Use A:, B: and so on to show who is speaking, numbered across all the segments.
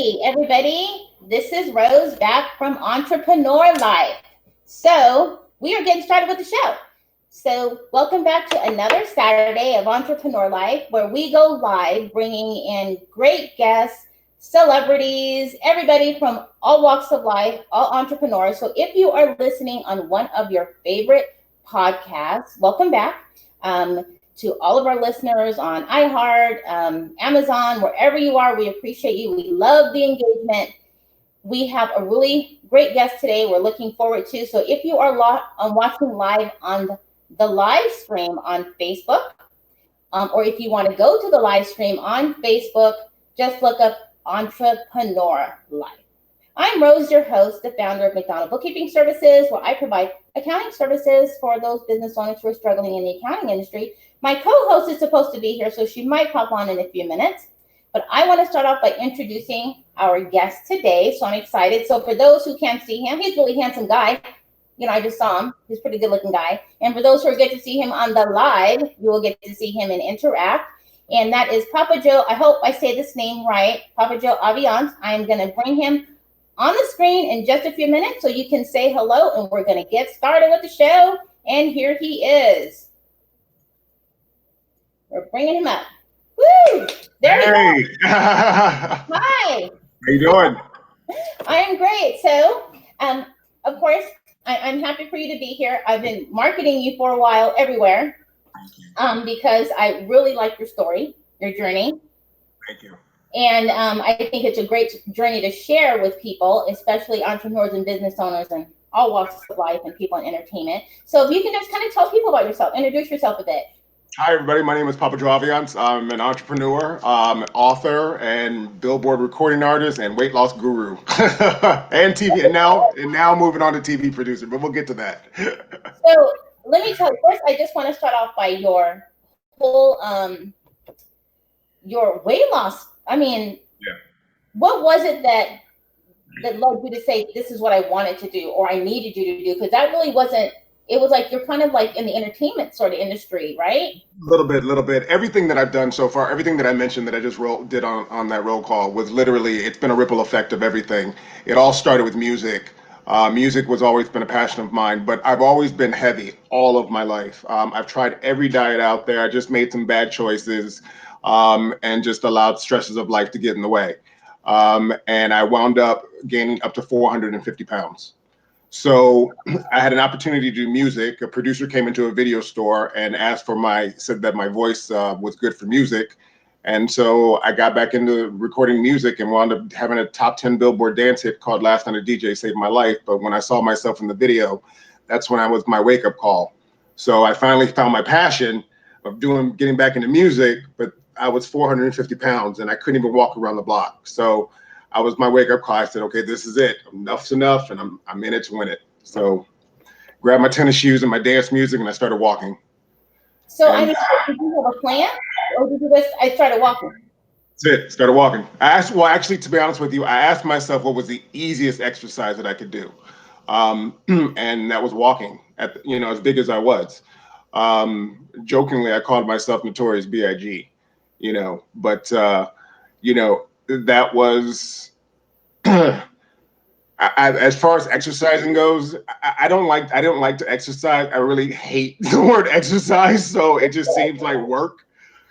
A: Hey, everybody. This is Rose back from Entrepreneur Life. So, we are getting started with the show. So, welcome back to another Saturday of Entrepreneur Life where we go live bringing in great guests, celebrities, everybody from all walks of life, all entrepreneurs. So, if you are listening on one of your favorite podcasts, welcome back. To all of our listeners on iHeart, Amazon, wherever you are, we appreciate you. We love the engagement. We have a really great guest today we're looking forward to. So if you are watching live on the live stream on Facebook, or if you want to go to the live stream on Facebook, just look up Entrepreneur Life. I'm Rose, your host, the founder of McDonald Bookkeeping Services, where I provide accounting services for those business owners who are struggling in the accounting industry. My co-host is supposed to be here, so she might pop on in a few minutes. But I want to start off by introducing our guest today, so I'm excited. So for those who can't see him, he's a really handsome guy. You know, I just saw him. He's a pretty good-looking guy. And for those who get to see him on the live, you will get to see him and interact. And that is Papa Joe. I hope I say this name right. Papa Joe Aviance. I'm going to bring him on the screen in just a few minutes so you can say hello, and we're going to get started with the show. And here he is. We're bringing him up. Woo! There we go. Hi.
B: How you doing?
A: I am great. So, of course, I'm happy for you to be here. I've been marketing you for a while everywhere because I really like your story, your journey.
B: Thank you.
A: And I think it's a great journey to share with people, especially entrepreneurs and business owners and all walks of life and people in entertainment. So if you can just kind of tell people about yourself, introduce yourself a bit.
B: Hi, everybody. My name is Papa Joe Aviance. I'm an entrepreneur, author, and Billboard recording artist, and weight loss guru, and TV, and now moving on to TV producer. But we'll get to that.
A: So let me tell you first. I just want to start off by your whole your weight loss. I mean,
B: yeah.
A: What was it that led you to say this is what I wanted to do or I needed you to do? Because that really wasn't. It was like you're kind of like in the entertainment sort of industry, right?
B: Little bit. Everything that I've done so far, everything that I mentioned that I just did on that roll call was literally, it's been a ripple effect of everything. It all started with music. Music was always been a passion of mine, but I've always been heavy all of my life. I've tried every diet out there. I just made some bad choices and just allowed stresses of life to get in the way. And I wound up gaining up to 450 pounds. So I had an opportunity to do music. A producer came into a video store and said that my voice was good for music. And so I got back into recording music and wound up having a top 10 Billboard dance hit called Last Night a DJ Saved My Life. But when I saw myself in the video, that's when I was my wake up call. So I finally found my passion of getting back into music, but I was 450 pounds and I couldn't even walk around the block. So I was my wake up call. I said, okay, this is it. Enough's enough, and I'm in it to win it. So grabbed my tennis shoes and my dance music, and I started walking.
A: So did you have a plan, or did you just I started walking?
B: That's it. Started walking. Actually, to be honest with you, I asked myself what was the easiest exercise that I could do, and that was walking. As big as I was. Jokingly, I called myself Notorious B.I.G. But that was as far as exercising goes. I don't like to exercise. I really hate the word exercise, so it just seems like work.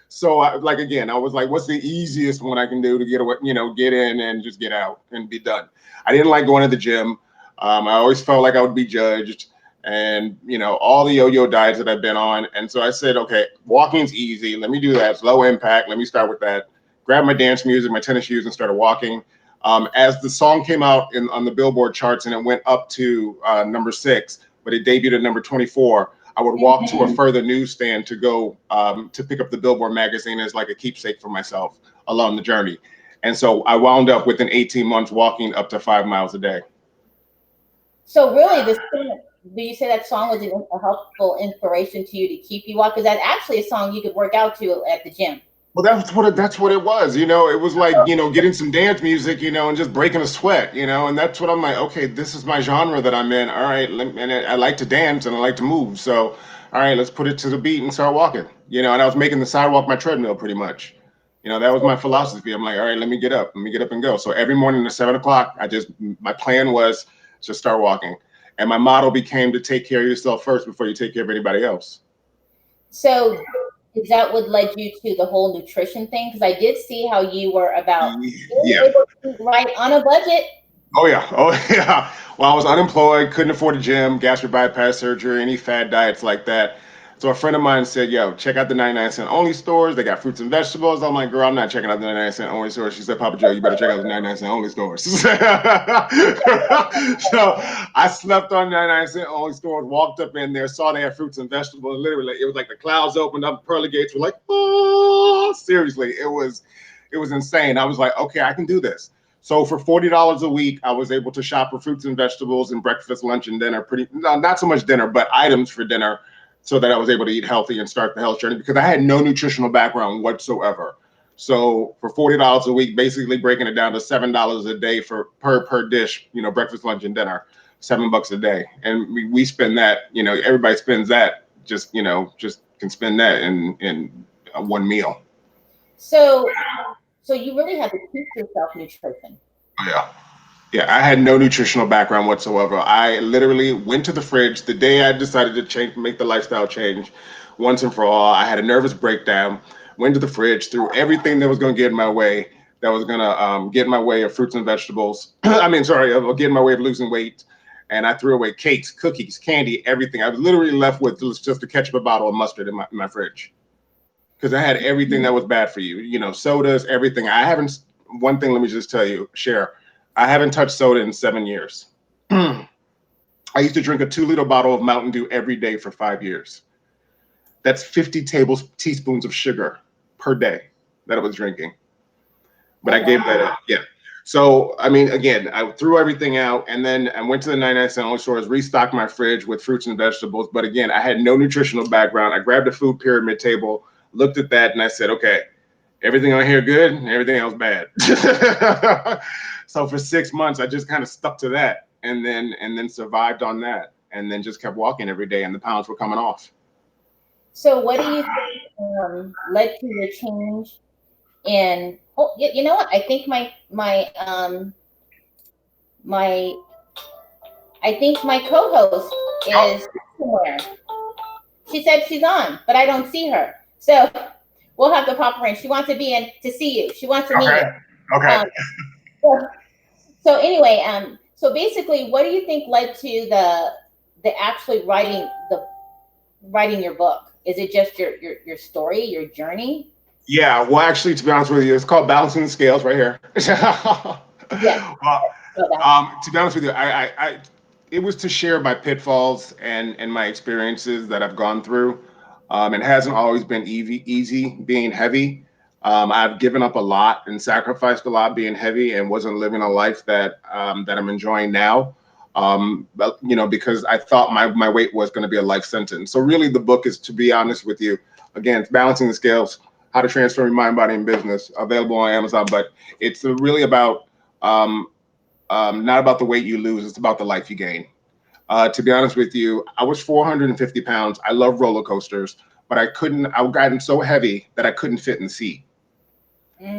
B: So I was like, what's the easiest one I can do to get away, get in and just get out and be done. I didn't like going to the gym. I always felt like I would be judged, and all the yo-yo diets that I've been on. And so I said, okay, walking's easy. Let me do that. It's low impact. Let me start with that. Grab my dance music, my tennis shoes, and started walking. As the song came out on the Billboard charts and it went up to number 6, but it debuted at number 24, I would walk to a further newsstand to go to pick up the Billboard magazine as like a keepsake for myself along the journey. And so I wound up within 18 months walking up to 5 miles a day.
A: So really, do you say that song was a helpful inspiration to you to keep you walking? Because that's actually a song you could work out to at the gym.
B: Well, that's what it was. It was like, getting some dance music, and just breaking a sweat, and that's what I'm like, okay, this is my genre that I'm in. All right. And I like to dance and I like to move. So, all right, let's put it to the beat and start walking, and I was making the sidewalk my treadmill pretty much. That was my philosophy. I'm like, all right, let me get up and go. So every morning at 7 o'clock, my plan was to start walking. And my motto became to take care of yourself first before you take care of anybody else.
A: So is that what led you to the whole nutrition thing? Because I did see how you were about being
B: Yeah.
A: able to eat right on a budget.
B: Oh yeah. Oh yeah. Well, I was unemployed, couldn't afford a gym, gastric bypass surgery, any fad diets like that. So a friend of mine said, "Yo, check out the 99-cent only stores. They got fruits and vegetables." I'm like, "Girl, I'm not checking out the 99-cent only stores." She said, "Papa Joe, you better check out the 99-cent only stores." So I slept on 99-cent only stores, walked up in there, saw they had fruits and vegetables. Literally, it was like the clouds opened up, pearly gates were like, "Oh!" Seriously, it was insane. I was like, "Okay, I can do this." So for $40 a week, I was able to shop for fruits and vegetables and breakfast, lunch, and dinner. Not so much dinner, but items for dinner, so that I was able to eat healthy and start the health journey because I had no nutritional background whatsoever. So for $40 a week, basically breaking it down to $7 a day for per dish, breakfast, lunch, and dinner, $7 a day, and we spend that. Everybody spends that. Just can spend that in one meal.
A: So you really had to teach yourself nutrition.
B: Yeah. Yeah, I had no nutritional background whatsoever. I literally went to the fridge the day I decided to make the lifestyle change once and for all. I had a nervous breakdown, went to the fridge, threw everything that was going to get in my way, that was going to get in my way of fruits and vegetables. I mean, sorry, get in my way of losing weight. And I threw away cakes, cookies, candy, everything. I was literally left with just a ketchup, a bottle of mustard in my fridge because I had everything that was bad for you, sodas, everything. One thing, let me just share. I haven't touched soda in 7 years. I used to drink a 2-liter bottle of Mountain Dew every day for 5 years. That's 50 teaspoons of sugar per day that I was drinking. But
A: Oh,
B: I gave
A: wow.
B: that up. Yeah. So, I mean, again, I threw everything out and then I went to the 99-cent only stores, restocked my fridge with fruits and vegetables. But again, I had no nutritional background. I grabbed a food pyramid table, looked at that, and I said, okay, everything on here good, everything else bad. So for 6 months, I just kind of stuck to that and then survived on that and then just kept walking every day and the pounds were coming off.
A: So what do you think led to your change in? Oh, you know what? I think my I think my co-host
B: Oh,
A: is somewhere. She said she's on, but I don't see her. So we'll have to pop her in. She wants to be in to see you. She wants to meet
B: okay.
A: you.
B: Okay.
A: Um, so, so anyway, so basically, what do you think led to the actually writing your book? Is it just your story, your journey?
B: Yeah, well, actually, to be honest with you, it's called balancing the scales right here.
A: Yes.
B: Well,
A: So that.
B: to be honest with you, it was to share my pitfalls and my experiences that I've gone through. It hasn't always been easy being heavy. I've given up a lot and sacrificed a lot being heavy and wasn't living a life that I'm enjoying now. But because I thought my weight was going to be a life sentence. So really, the book is, to be honest with you, again, it's balancing the scales, how to transform your mind, body, and business. Available on Amazon, but it's really about um, not about the weight you lose, it's about the life you gain. To be honest with you, I was 450 pounds. I love roller coasters, but I've gotten so heavy that I couldn't fit in the seat.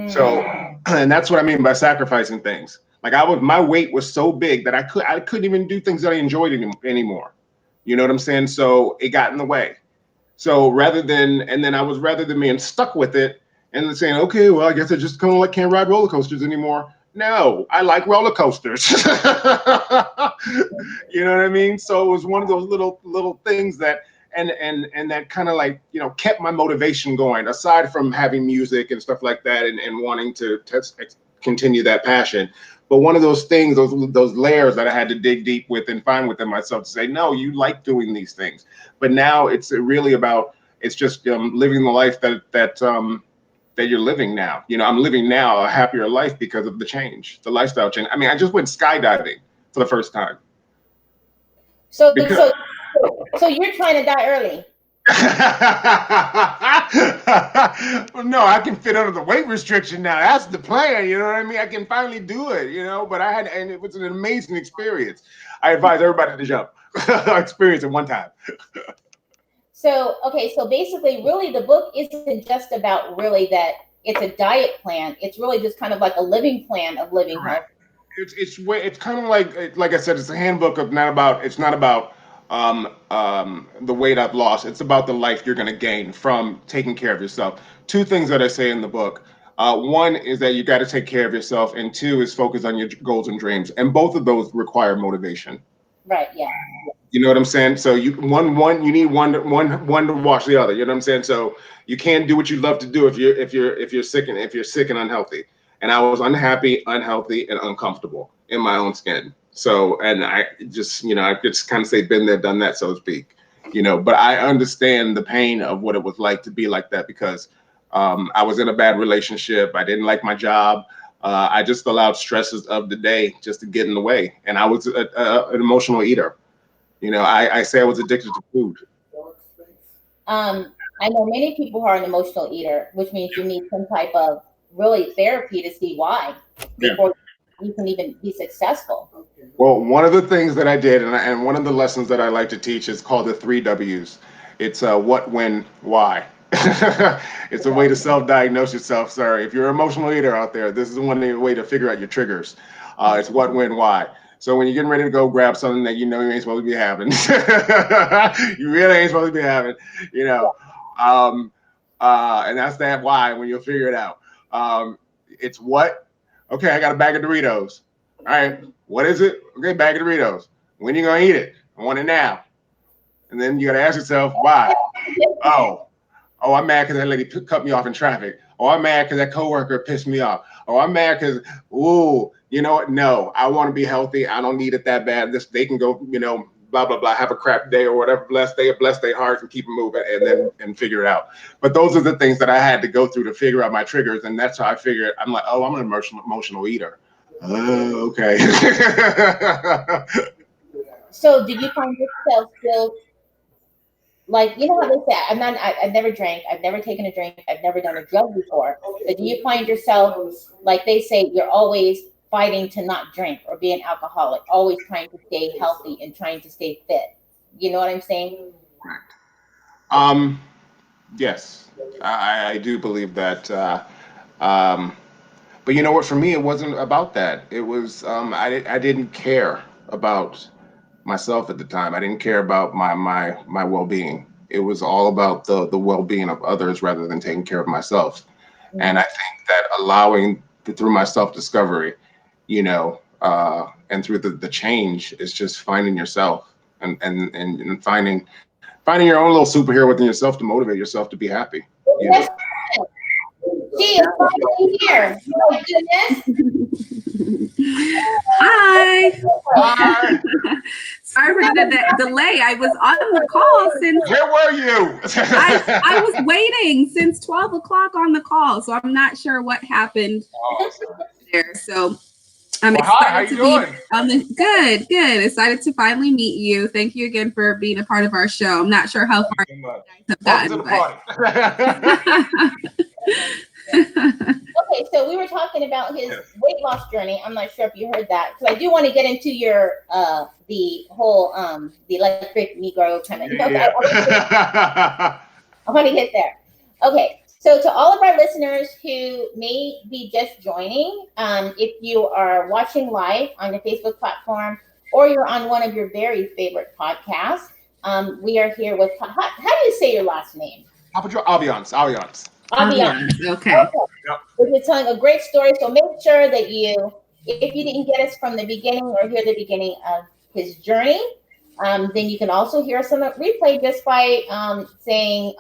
B: So, and that's what I mean by sacrificing things. Like my weight was so big that I couldn't even do things that I enjoyed anymore. You know what I'm saying? So it got in the way. So rather than being stuck with it and then saying, okay, well, I guess I just can't ride roller coasters anymore. No, I like roller coasters. You know what I mean? So it was one of those little things and that kind of like kept my motivation going. Aside from having music and stuff like that, and wanting to continue that passion, but one of those things, those layers that I had to dig deep with and find within myself to say, no, you like doing these things. But now it's really about it's just living the life that you're living now. I'm living now a happier life because of the change, the lifestyle change. I mean, I just went skydiving for the first time
A: So
B: because
A: so so you're trying to die early.
B: no, I can fit under the weight restriction now. That's the plan. You know what I mean? I can finally do it. But and it was an amazing experience. I advise everybody to jump, experience it one time.
A: So okay, so basically, really, the book isn't just about really that. it's a diet plan. It's really just kind of like a living plan of living healthy.
B: It's kind of like I said, it's a handbook of not about it's not about the weight I've lost. It's about the life you're going to gain from taking care of yourself. Two things that I say in the book. One is that you got to take care of yourself, and two is focus on your goals and dreams. And both of those require motivation.
A: Right. Yeah.
B: You know what I'm saying? So you need one to wash the other. You know what I'm saying? So you can't do what you love to do if you're sick and unhealthy. And I was unhappy, unhealthy, and uncomfortable in my own skin. So and I just I just kind of say been there, done that, so to speak. But I understand the pain of what it was like to be like that because I was in a bad relationship. I didn't like my job. I just allowed stresses of the day just to get in the way, and I was an emotional eater. I say I was addicted to food.
A: I know many people who are an emotional eater, which means you need some type of really therapy to see why
B: Yeah.
A: before you can even be successful.
B: Well, one of the things that I did, and one of the lessons that I like to teach is called the three W's. It's what, when, why. It's a way to self-diagnose yourself. Sorry, if you're an emotional eater out there, this is one way to figure out your triggers. It's what, when, why. So when you're getting ready to go grab something that you know you ain't supposed to be having, you really ain't supposed to be having, you know, um, and that's that why when you'll figure it out. It's what? Okay, I got a bag of Doritos. All right, what is it? Okay, bag of Doritos. When you gonna eat it? I want it now. And then you gotta ask yourself why. Oh, I'm mad because that lady cut me off in traffic. Oh, I'm mad because that coworker pissed me off. Oh, I'm mad because, ooh, you know what? No, I want to be healthy. I don't need it that bad. They can go, blah, blah, blah, have a crap day or whatever. Bless their hearts and keep it moving and figure it out. But those are the things that I had to go through to figure out my triggers. And that's how I figured. I'm like, oh, I'm an emotional eater. Oh, okay.
A: So, did you find yourself still like how they say I've never drank, I've never taken a drink, I've never done a drug before. But do you find yourself like they say you're always fighting to not drink or be an alcoholic, always trying to stay healthy and trying to stay fit? You know what I'm saying?
B: Correct. Yes, I do believe that. Um, but you know what? For me, it wasn't about that. It was I didn't care about myself at the time. I didn't care about my well-being. It was all about the well-being of others rather than taking care of myself. And I think that through my self-discovery, and through the change is just finding yourself and finding your own little superhero within yourself to motivate yourself to be happy.
A: Yes, she is finally here. Oh goodness.
C: Hi.
B: Hi.
C: Sorry for the delay. I was on the call since.
B: Where were you?
C: I was waiting since 12 o'clock on the call, so I'm not sure what happened there. So I'm excited
B: hi, how you
C: to
B: doing?
C: be on the good. Excited to finally meet you. Thank you again for being a part of our show. I'm not sure how far you guys have gotten.
A: Okay, so we were talking about his weight loss journey. I'm not sure if you heard that, because I do want to get into your the whole the electric Negro kind of.
B: Yeah.
A: I want to get there. Okay, so to all of our listeners who may be just joining, if you are watching live on the Facebook platform or you're on one of your very favorite podcasts, we are here with how do you say your last name?
B: Papa Joe Aviance.
C: Okay.
B: Yep.
A: We're telling a great story, so make sure that if you didn't get us from the beginning or hear the beginning of his journey, then you can also hear us on the replay just by saying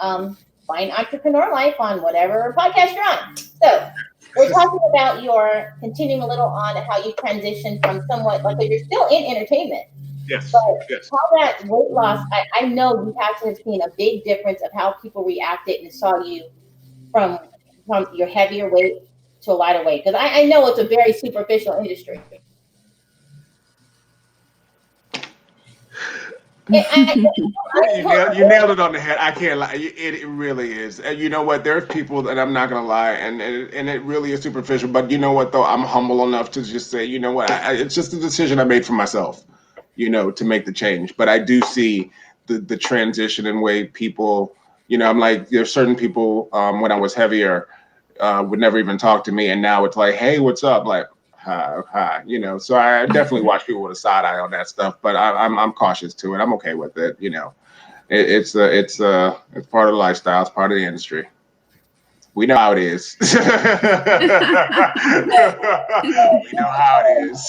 A: find Entrepreneur Life on whatever podcast you're on. So we're talking about your continuing a little on how you transitioned from somewhat like you're still in entertainment.
B: Yes.
A: But
B: Yes.
A: how that weight loss, I know you have to have seen a big difference of how people reacted and saw you from your heavier weight to a lighter weight, because I know it's a very superficial industry.
B: You nailed it on the head. I can't lie. It really is. And you know what? There's people, and I'm not gonna lie, and it really is superficial. But you know what? Though I'm humble enough to just say, you know what? It's just a decision I made for myself, to make the change. But I do see the transition in way people. I'm like, there's certain people when I was heavier. would never even talk to me, and now it's like, hey, what's up? Like, hi, you know. So I definitely watch people with a side eye on that stuff, but I'm cautious to it. I'm okay with it, you know. It's part of the lifestyle. It's part of the industry. We know how it is. We know how it is.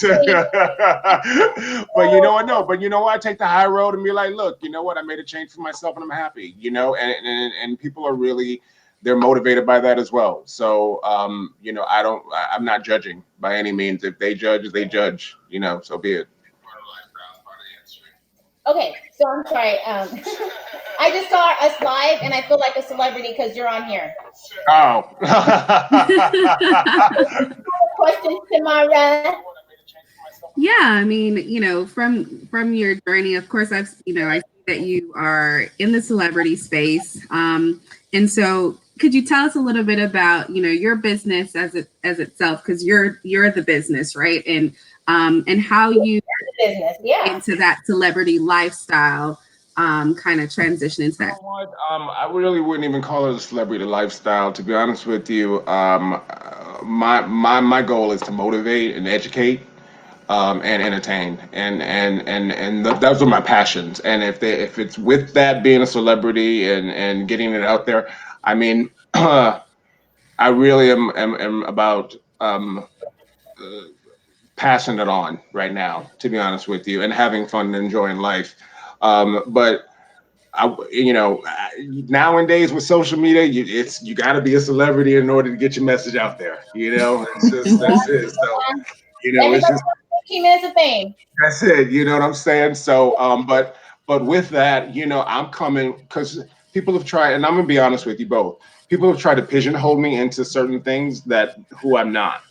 B: But you know what? No, but you know what? I take the high road and be like, look, you know what? I made a change for myself and I'm happy, you know, and people are really, they're motivated by that as well. So, you know, I'm not judging by any means. If they judge, they judge, you know, so be it.
A: Okay, so I'm sorry. I just saw us live, and I feel like a celebrity because you're on here.
B: Oh.
A: Questions, Tamara?
C: Yeah, I mean, you know, from your journey, of course, I see that you are in the celebrity space, and so could you tell us a little bit about, you know, your business as itself, because you're the business, right? And how you
A: business, yeah,
C: into that celebrity lifestyle, kind of transition into that.
B: You know what? I really wouldn't even call it a celebrity lifestyle, to be honest with you. My goal is to motivate and educate, and entertain, and those are my passions. And if it's with that being a celebrity and getting it out there, I mean, I really am about uh, passing it on right now, to be honest with you, and having fun and enjoying life. But you know, nowadays with social media, you got to be a celebrity in order to get your message out there. You know, that's it. So, you know, it's
A: everybody
B: just
A: wants 15 minutes of fame.
B: that's it. You know what I'm saying? So, but with that, you know, I'm coming because people have tried, and I'm gonna be honest with you both. People have tried to pigeonhole me into certain things that who I'm not.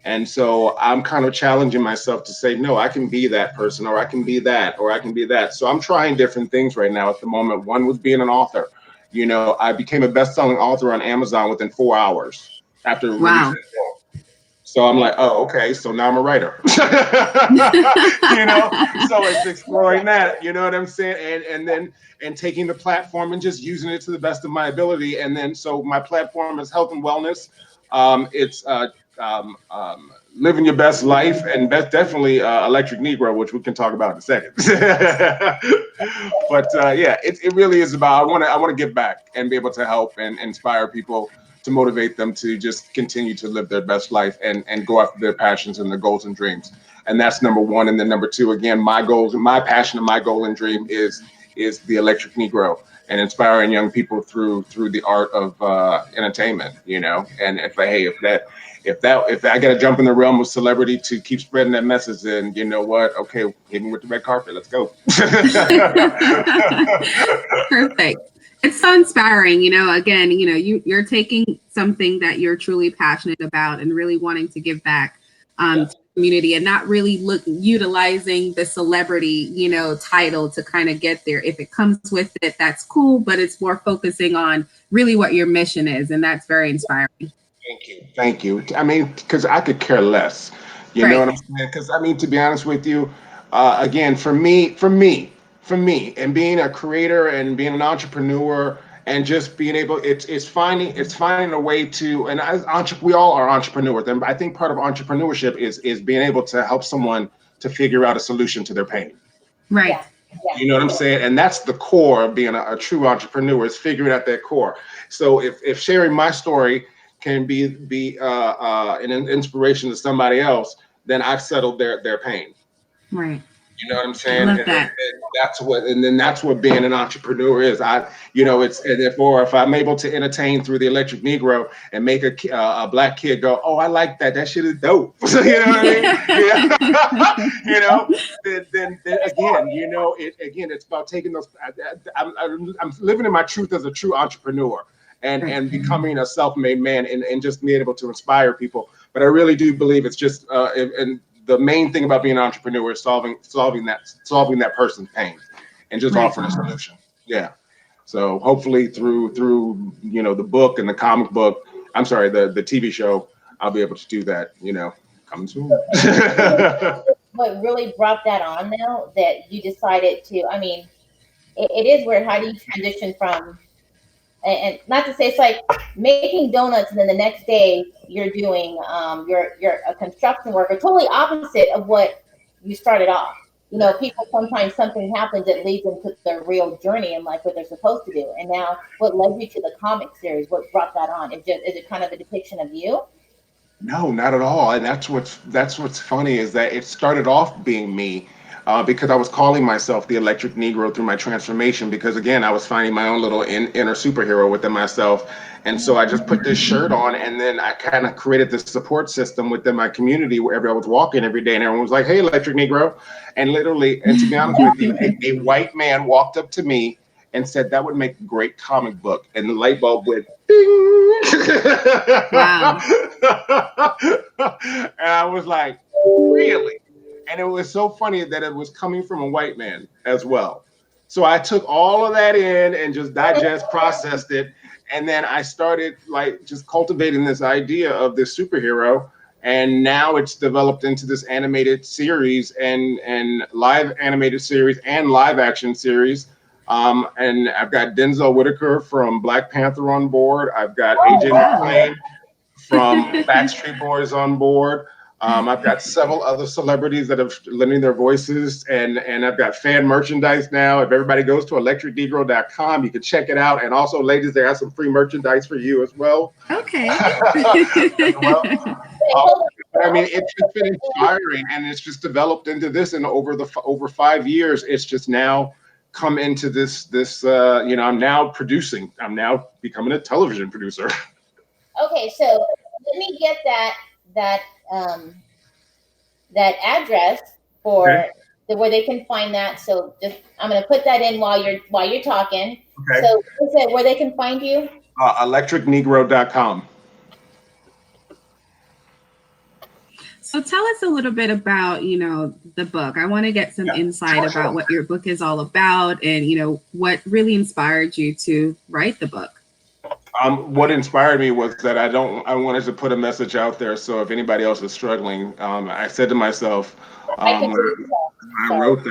B: And so I'm kind of challenging myself to say, no, I can be that person, or I can be that, or I can be that. So I'm trying different things right now at the moment. One was being an author. You know, I became a best-selling author on Amazon within 4 hours after releasing
C: Wow.
B: it. So I'm like, oh, okay. So now I'm a writer. You know, so it's exploring that. You know what I'm saying? And taking the platform and just using it to the best of my ability. And then so my platform is health and wellness. It's living your best life, and definitely Electric Negro, which we can talk about in a second. But yeah, it really is about I want to give back and be able to help and inspire people, to motivate them to just continue to live their best life and go after their passions and their goals and dreams. And that's number one. And then number two, again, my goals and my passion and my goal and dream is the Electric Negro, and inspiring young people through the art of entertainment. You know, and if I got to jump in the realm of celebrity to keep spreading that message, then you know what? Okay, hit me with the red carpet. Let's go.
C: Perfect. It's so inspiring, you know. Again, you know, you're taking something that you're truly passionate about and really wanting to give back to the community, and not really utilizing the celebrity, you know, title to kind of get there. If it comes with it, that's cool, but it's more focusing on really what your mission is, and that's very inspiring.
B: Thank you. Thank you. I mean, because I could care less. You know
C: Right.
B: what I'm saying? Because I mean, to be honest with you, again, for me, and being a creator and being an entrepreneur and just being able, it's finding a way to, and we all are entrepreneurs, and I think part of entrepreneurship is being able to help someone to figure out a solution to their pain.
C: Right.
A: Yeah, yeah.
B: You know what I'm saying? And that's the core of being a true entrepreneur, is figuring out that core. So if sharing my story can be an inspiration to somebody else, then I've settled their pain.
C: Right.
B: You know what I'm
C: I
B: saying?
C: love
B: And
C: that.
B: that's what being an entrepreneur is. You know, it's, and if I'm able to entertain through the Electric Negro and make a black kid go, oh, I like that. That shit is dope. You know what I mean? Yeah. You know, then again, you know, it's about taking those. I'm living in my truth as a true entrepreneur. And becoming a self-made man, and just being able to inspire people. But I really do believe it's just and the main thing about being an entrepreneur is solving that person's pain, and just
C: Right.
B: offering a solution. Yeah. So hopefully through you know, the book and the comic book, I'm sorry, the TV show, I'll be able to do that. You know, coming soon.
A: What really brought that on, though, that you decided to, I mean, it is weird. How do you transition from and not to say it's like making donuts and then the next day you're doing you're a construction worker, totally opposite of what you started off. You know, people sometimes something happens that leads them to their real journey and like what they're supposed to do. And now, what led you to the comic series? What brought that on? Is it kind of a depiction of you?
B: No, not at all. And that's what's funny is that it started off being me, because I was calling myself the Electric Negro through my transformation. Because again, I was finding my own little inner superhero within myself, and so I just put this shirt on, and then I kind of created this support system within my community wherever I was walking every day, and everyone was like, "Hey, Electric Negro," and literally, and to be honest with you, a white man walked up to me and said that would make a great comic book, and the light bulb went ding.
C: Wow.
B: And I was like, really? And it was so funny that it was coming from a white man as well. So I took all of that in and just processed it. And then I started like just cultivating this idea of this superhero. And now it's developed into this animated series and live animated series and live action series. And I've got Denzel Whitaker from Black Panther on board. I've got AJ McClain from Backstreet Boys on board. I've got several other celebrities that have lending their voices, and I've got fan merchandise now. If everybody goes to electricnegro.com, you can check it out. And also, ladies, they have some free merchandise for you as well.
C: Okay.
B: I mean, it's just been inspiring, and it's just developed into this. And over 5 years, it's just now come into this. I'm now producing. I'm now becoming a television producer.
A: Okay, so let me get that um, that address for where they can find that. So just I'm gonna put that in while you're talking.
B: Okay.
A: So is it where they can find you?
B: Electricnegro.com.
C: So tell us a little bit about, the book. I want to get some insight about what your book is all about and, what really inspired you to write the book.
B: What inspired me was that I wanted to put a message out there. So if anybody else is struggling, I said to myself, when I wrote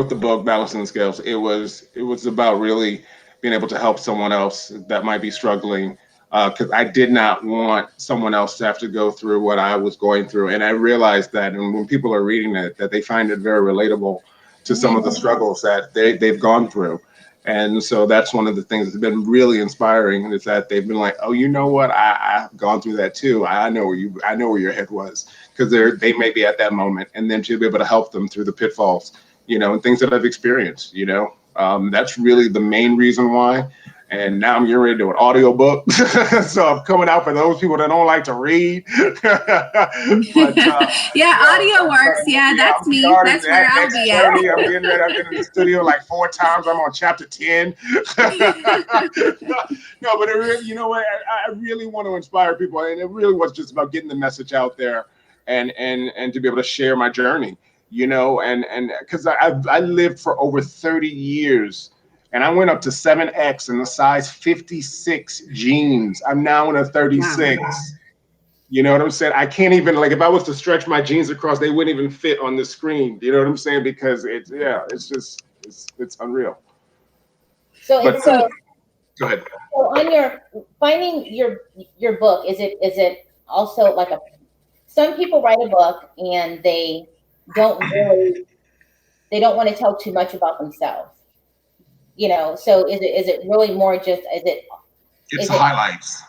B: the book, Balancing the Scales, it was about really being able to help someone else that might be struggling. Because I did not want someone else to have to go through what I was going through. And I realized that, and when people are reading it, that they find it very relatable to some of the struggles that they've gone through. And so that's one of the things that's been really inspiring, is that they've been like, oh, you know what? I've gone through that too. I know where your head was, because they may be at that moment, and then to be able to help them through the pitfalls, and things that I've experienced, that's really the main reason why. And now I'm getting ready to do an audio book. So I'm coming out for those people that don't like to read. But,
C: audio works. Yeah, that's me. That's where I'll be at.
B: I'm getting ready. I've been in the studio like 4 times. I'm on chapter 10. No, but you know what? I really want to inspire people. And it really was just about getting the message out there and to be able to share my journey, and because I lived for over 30 years. And I went up to 7X in the size 56 jeans. I'm now in a 36. Wow. You know what I'm saying? I can't even, like, if I was to stretch my jeans across, they wouldn't even fit on the screen. You know what I'm saying? Because it's unreal.
A: So
B: go ahead.
A: So on your finding your book, is it also like some people write a book and they don't want to tell too much about themselves. So is it really more just
B: it's highlights.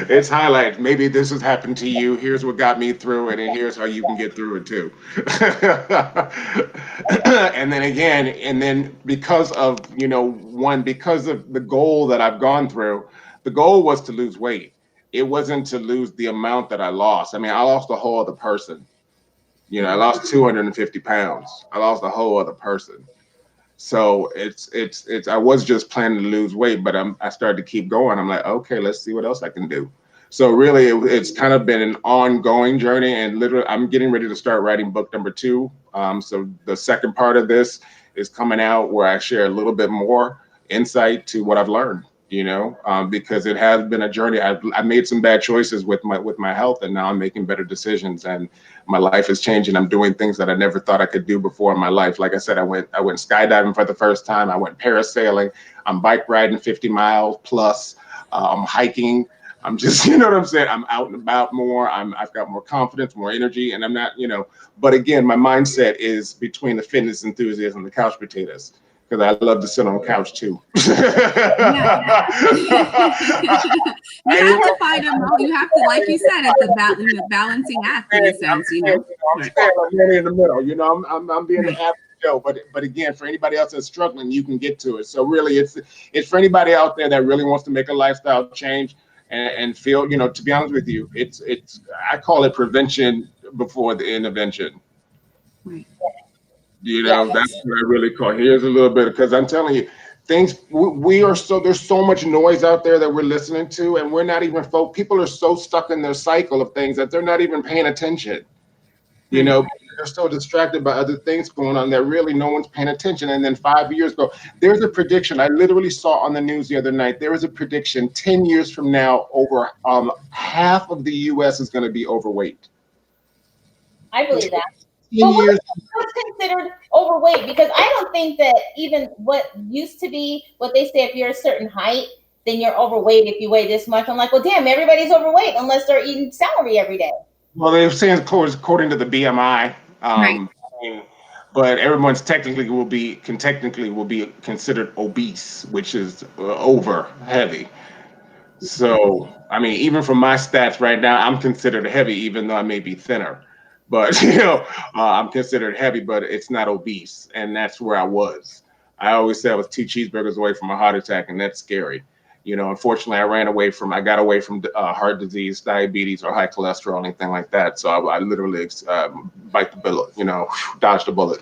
B: It's highlights. Maybe this has happened to you. Here's what got me through it, and here's how you can get through it too. And then because of because of the goal that I've gone through, the goal was to lose weight. It wasn't to lose the amount that I lost. I mean, I lost a whole other person. I lost 250 pounds. I lost a whole other person. So it's I was just planning to lose weight, but I started to keep going. I'm like, okay, let's see what else I can do. So really, it's kind of been an ongoing journey, and literally, I'm getting ready to start writing book number 2. So the second part of this is coming out, where I share a little bit more insight to what I've learned. because it has been a journey. I made some bad choices with my health, and now I'm making better decisions, and my life is changing. I'm doing things that I never thought I could do before in my life. Like I said, I went skydiving for the first time. I went parasailing. I'm bike riding 50 miles plus. I'm hiking. I'm just, you know what I'm saying? I'm out and about more. I've got more confidence, more energy, and I'm not, but again, my mindset is between the fitness enthusiast and the couch potatoes, because I love to sit on the couch too.
C: Yeah. You have to find you have to, like you said, it's a balancing act in a sense,
B: I'm standing in the middle. I'm being the average Joe, but again, for anybody else that's struggling, you can get to it. So really, it's for anybody out there that really wants to make a lifestyle change and feel, to be honest with you, it's I call it prevention before the intervention.
C: Right.
B: That's what I really call. Here's a little bit, because I'm telling you, we are there's so much noise out there that we're listening to, and we're not even people are so stuck in their cycle of things that they're not even paying attention. They're so distracted by other things going on that really no one's paying attention. And then 5 years ago, there's a prediction I literally saw on the news the other night. There is a prediction 10 years from now, over half of the U.S. is going to be overweight.
A: I believe that.
B: 10 years.
A: What's considered overweight? Because I don't think that even what used to be, what they say, if you're a certain height, then you're overweight if you weigh this much. I'm like, well, damn, everybody's overweight unless they're eating celery every day.
B: Well, they're saying according to the BMI,
C: Right.
B: but everyone's technically will be considered obese, which is over heavy. So, I mean, even from my stats right now, I'm considered heavy, even though I may be thinner. But I'm considered heavy, but it's not obese, and that's where I was. I always say I was 2 cheeseburgers away from a heart attack, and that's scary. Unfortunately, I got away from heart disease, diabetes, or high cholesterol, anything like that. So I literally bite the bullet, dodge the bullet.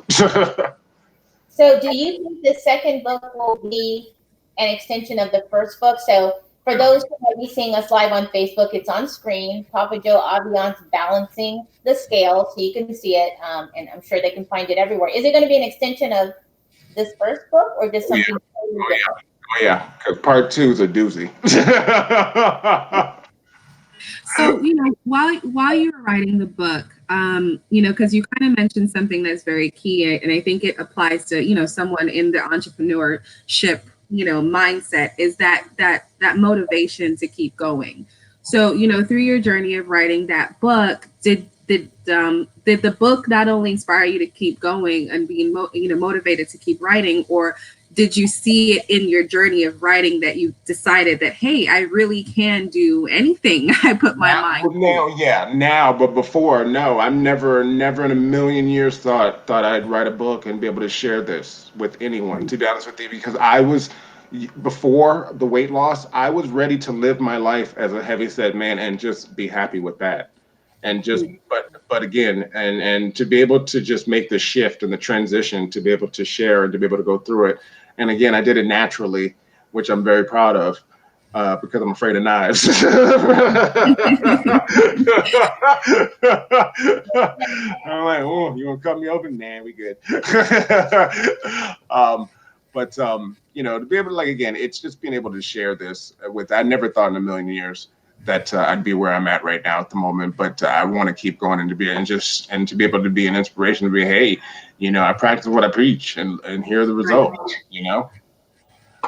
A: So do you think the second book will be an extension of the first book? So for those who might be seeing us live on Facebook, it's on screen. Papa Joe Aviance Balancing the Scale, so you can see it, and I'm sure they can find it everywhere. Is it going to be an extension of this first book, or just something?
B: Oh yeah, because part 2 is a doozy.
C: So, while you were writing the book, because you kind of mentioned something that's very key, and I think it applies to, someone in the entrepreneurship, mindset, is that motivation to keep going. So, through your journey of writing that book, did the book not only inspire you to keep going and being motivated to keep writing, or did you see it in your journey of writing that you decided that, hey, I really can do anything I put my mind to?
B: Now, but before, no, I'm never in a million years thought I'd write a book and be able to share this with anyone, to be honest with you, because before the weight loss, I was ready to live my life as a heavyset man and just be happy with that. And just, but again, and to be able to just make the shift and the transition, to be able to share and to be able to go through it. And again, I did it naturally, which I'm very proud of, because I'm afraid of knives. I'm like, oh, you want to cut me open? Nah, we good. To be able to, again, it's just being able to share this I never thought in a million years that I'd be where I'm at right now at the moment, but I want to keep going and to be able to be an inspiration, to be, hey, I practice what I preach, and here are the results.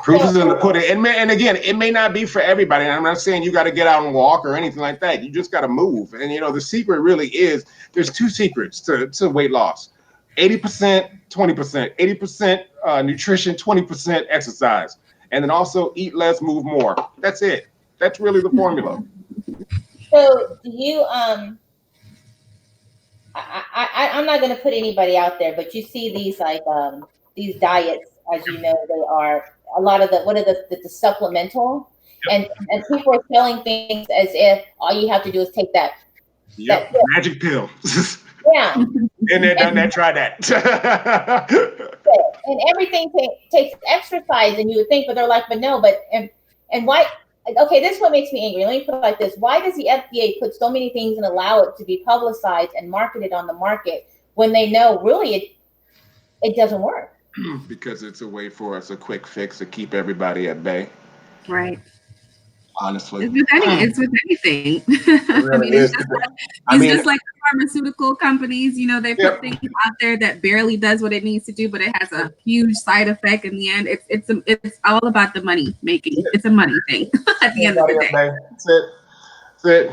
B: Proof is in the pudding, and again, it may not be for everybody. And I'm not saying you got to get out and walk or anything like that. You just got to move, and the secret really is there's 2 secrets to weight loss: 80%, 20%, 80% nutrition, 20% exercise, and then also eat less, move more. That's it. That's really the formula.
A: So do you I'm not going to put anybody out there, but you see these these diets, as you know, they are a lot of the supplemental, and people are selling things as if all you have to do is take that
B: Magic pill.
A: Yeah.
B: And then done that, try that.
A: And everything takes exercise, and you would think, but they're like, but no, and why? Okay, this is what makes me angry. Let me put it like this: why does the FDA put so many things and allow it to be publicized and marketed on the market when they know really it doesn't work?
B: Because it's a way for us, a quick fix to keep everybody at bay.
C: Right.
B: honestly.
C: It's with anything.
B: It
C: I
B: really
C: mean,
B: is. I
C: it's
B: mean,
C: just like the pharmaceutical companies, you know, they put
B: yep.
C: things out there that barely does what it needs to do, but it has a huge side effect in the end. It's all about the money making. It's a money thing at the end of the day.
B: That's it. That's it.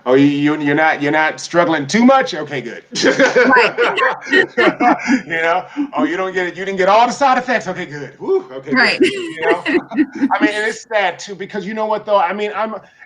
B: Oh, you're not struggling too much. Okay, good.
C: Right.
B: Oh, you didn't get all the side effects. Okay, good. Woo, okay,
C: Right.
B: good. I mean, and it's sad too because you know what though. I mean,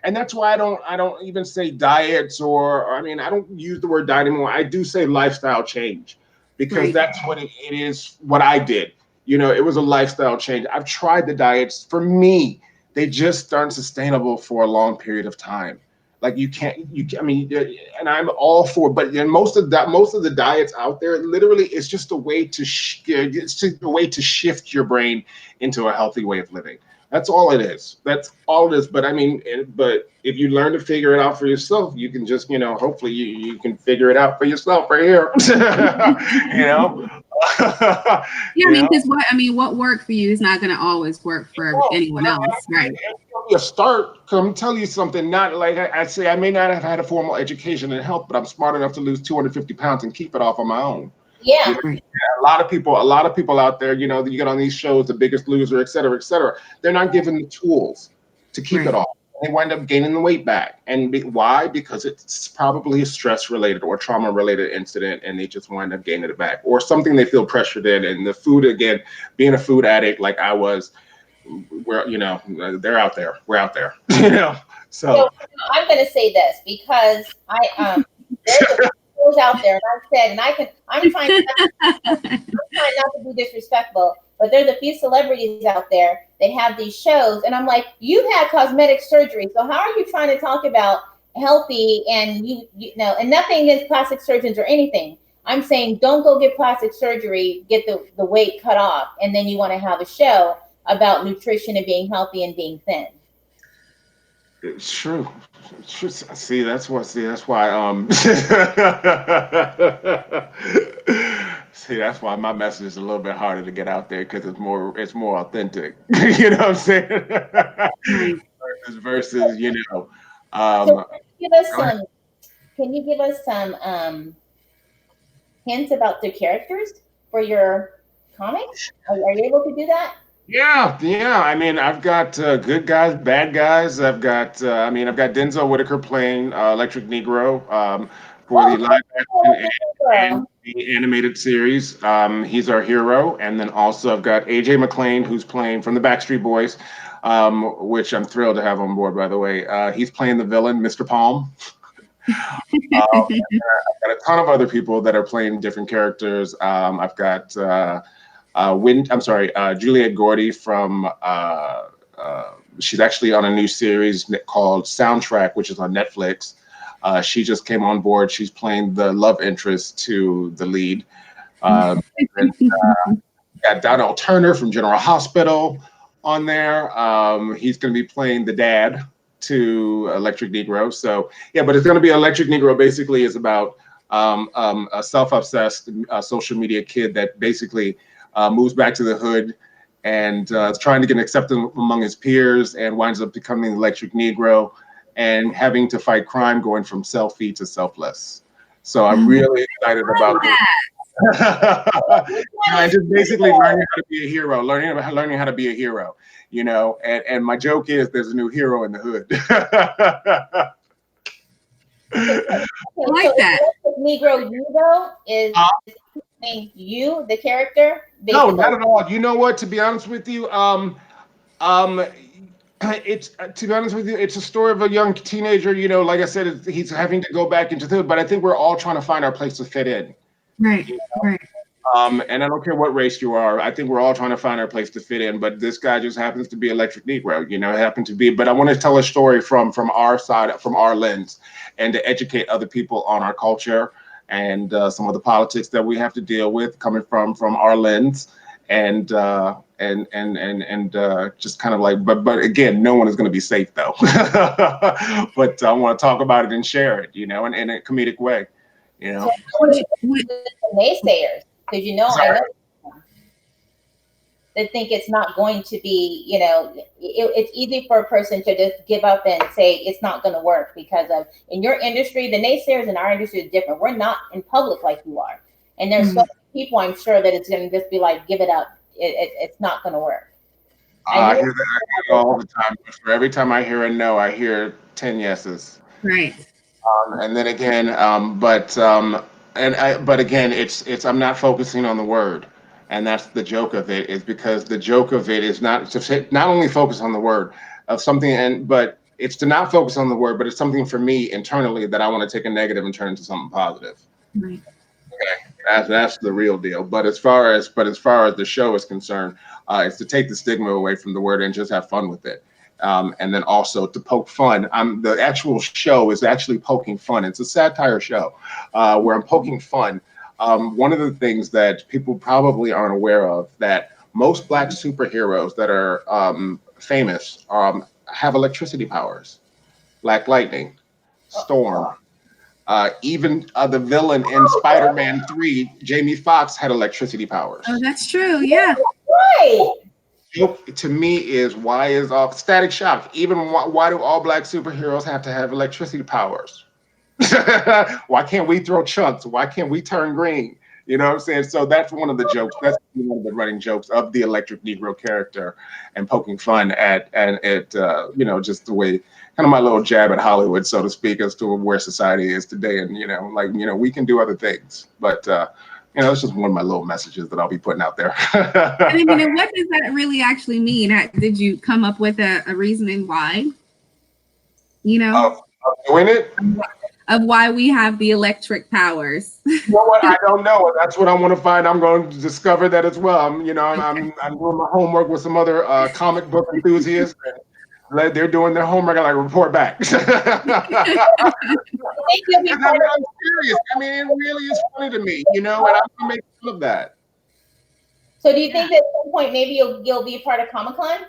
B: and that's why I don't even say diets or I mean I don't use the word diet anymore. I do say lifestyle change because
C: Right.
B: that's what it is. What I did. It was a lifestyle change. I've tried the diets. For me, they just aren't sustainable for a long period of time. Like I mean, and I'm all for, but most of the diets out there, literally, it's just a way to, it's just a way to shift your brain into a healthy way of living. That's all it is. That's all it is. But I mean, but if you learn to figure it out for yourself, you can just, hopefully you can figure it out for yourself right here. you know,
C: Yeah, I
B: you
C: mean,
B: know.
C: because what worked for you is not going to always work for anyone else, right?
B: It'll be a start. Come tell you something. Not like I say, I may not have had a formal education in health, but I'm smart enough to lose 250 pounds and keep it off on my own.
A: Yeah.
C: Right.
B: A lot of people out there, you get on these shows, The Biggest Loser, et cetera, et cetera. They're not given the tools to keep it
C: Right.
B: off. They wind up gaining the weight back. And why? Because it's probably a stress-related or trauma-related incident, and they just wind up gaining it back. Or something they feel pressured in. And the food, again, being a food addict like I was, they're out there. We're out there. So
A: So I'm going to say this because there's a shows out there, and I said, and I'm trying not to be disrespectful, but there's a few celebrities out there. They have these shows, and I'm like, you've had cosmetic surgery, so how are you trying to talk about healthy and and nothing against plastic surgeons or anything. I'm saying don't go get plastic surgery, get the weight cut off, and then you want to have a show about nutrition and being healthy and being thin.
B: it's true. It's true. That's why see, that's why my message is a little bit harder to get out there because it's more authentic. You know what I'm saying?
C: Right.
B: versus,
A: So
B: um go ahead.
A: can you give us some hints about the characters for your comics? Are you able to do that?
B: Yeah. I mean, I've got good guys, bad guys. I've got Denzel Whitaker playing Electric Negro for the
A: Oh,
B: live action and
A: girl.
B: the animated series. He's our hero, and then also I've got AJ McClain, who's playing from the Backstreet Boys, which I'm thrilled to have on board. By the way, he's playing the villain, Mr. Palm. I've got a ton of other people that are playing different characters. I've got. Juliette Gordy from. She's actually on a new series called Soundtrack, which is on Netflix. She just came on board. She's playing the love interest to the lead. And got Donald Turner from General Hospital on there. He's going to be playing the dad to Electric Negro. So yeah, but it's going to be Electric Negro. Basically, is about a self-obsessed social media kid that basically moves back to the hood and is trying to get acceptance among his peers and winds up becoming Electric Negro and having to fight crime, going from selfie to selfless. So I'm really excited about this. And just basically learning how to be a hero, learning how to be a hero, and my joke is there's a new hero in the hood.
A: Okay,
C: I like
A: so
C: that.
A: Negro Hugo is you, the character,
B: No,
A: basically.
B: not at all. You know what? To be honest with you, um, it's to be honest with you, it's a story of a young teenager. Like I said, he's having to go back into the hood, but I think we're all trying to find our place to fit in.
C: Right. Right.
B: And I don't care what race you are. I think we're all trying to find our place to fit in. But this guy just happens to be Electric Negro. Happened to be. But I want to tell a story from our side, from our lens, and to educate other people on our culture and some of the politics that we have to deal with, coming from our lens, and just kind of like. But again, no one is going to be safe though. But I want to talk about it and share it, in a comedic way.
A: So I want you to
C: Wait,
A: the naysayers because I
B: Sorry.
A: know. that think it's not going to be, it's easy for a person to just give up and say it's not going to work because of, in your industry, the naysayers in our industry is different. We're not in public like you are. And there's so many people, I'm sure, that it's going to just be like, give it up. It's not going to work.
B: I hear that all the time. For every time I hear a no, I hear 10 yeses.
C: Right.
B: And then again, but again, it's I'm not focusing on the word, and that's the joke of it. Is because the joke of it is not not only focus on the word of something, but it's to not focus on the word, but it's something for me internally that I want to take a negative and turn into something positive.
C: Right.
B: Okay, that's the real deal. But as far as the show is concerned, it's to take the stigma away from the word and just have fun with it. And then also to poke fun. The actual show is actually poking fun. It's a satire show where I'm poking fun. One of the things that people probably aren't aware of, that most Black superheroes that are famous have electricity powers. Black Lightning, Storm. Even the villain in Spider-Man 3, Jamie Foxx, had electricity powers.
C: Oh, that's true. Yeah.
A: Right.
B: To me is why is Static Shock? Even why do all Black superheroes have to have electricity powers? Why can't we throw chunks? Why can't we turn green? You know what I'm saying? So that's one of the jokes. That's one of the running jokes of the Electric Negro character, and poking fun at just the way, kind of my little jab at Hollywood, so to speak, as to where society is today. And we can do other things, but it's just one of my little messages that I'll be putting out there.
C: And what does that really actually mean? Did you come up with a reasoning why?
B: Of doing it?
C: Of why we have the electric powers.
B: You know what? I don't know. That's what I want to find. I'm going to discover that as well. I'm doing my homework with some other comic book enthusiasts, and they're doing their homework. I report back. I'm serious. It really is funny to me, and I'm gonna make fun of that.
A: So, do you think that at some point maybe you'll be a part of Comic-Con?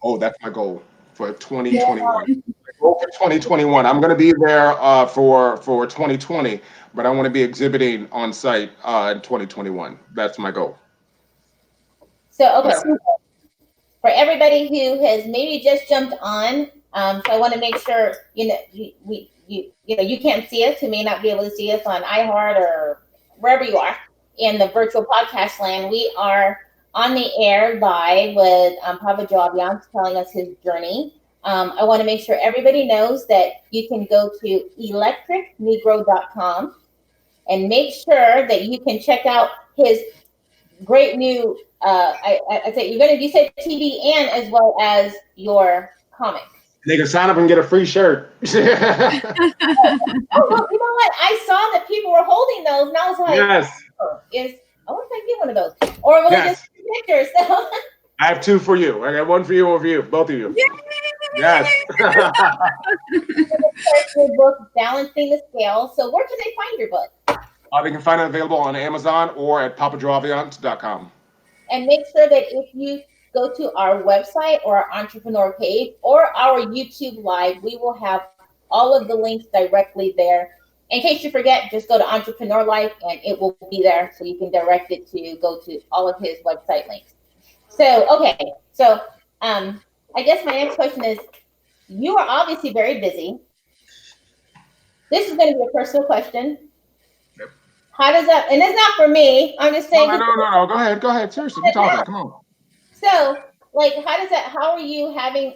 B: Oh, that's my goal for 2021. Yeah. For 2021, I'm going to be there for 2020, but I want to be exhibiting on site in 2021. That's my goal.
A: So, okay, for everybody who has maybe just jumped on, so I want to make sure you can't see us, who may not be able to see us on iHeart or wherever you are in the virtual podcast land. We are on the air live with Papa Joe Aviance telling us his journey. I want to make sure everybody knows that you can go to electricnegro.com and make sure that you can check out his great new, you said TV and as well as your comic.
B: They can sign up and get a free shirt.
A: Oh, well, you know what? I saw that people were holding those, and I was like,
B: yes.
A: I want to get one of those. Or will it just be pictures? So.
B: I have two for you. I got one for you, one for you, both of you.
C: Yay!
B: Yes.
A: Your book, Balancing the Scale. So where can they find your book?
B: They can find it available on Amazon or at papajoeaviance.com.
A: And make sure that if you go to our website or our entrepreneur page or our YouTube live, we will have all of the links directly there. In case you forget, just go to Entrepreneur Life and it will be there, so you can direct it to go to all of his website links. So, okay. So, I guess my next question is, you are obviously very busy. This is going to be a personal question.
B: Yep.
A: How does that, and it's not for me, I'm just saying.
B: No. Go ahead. Seriously, we're talking. Come on.
A: So, how are you having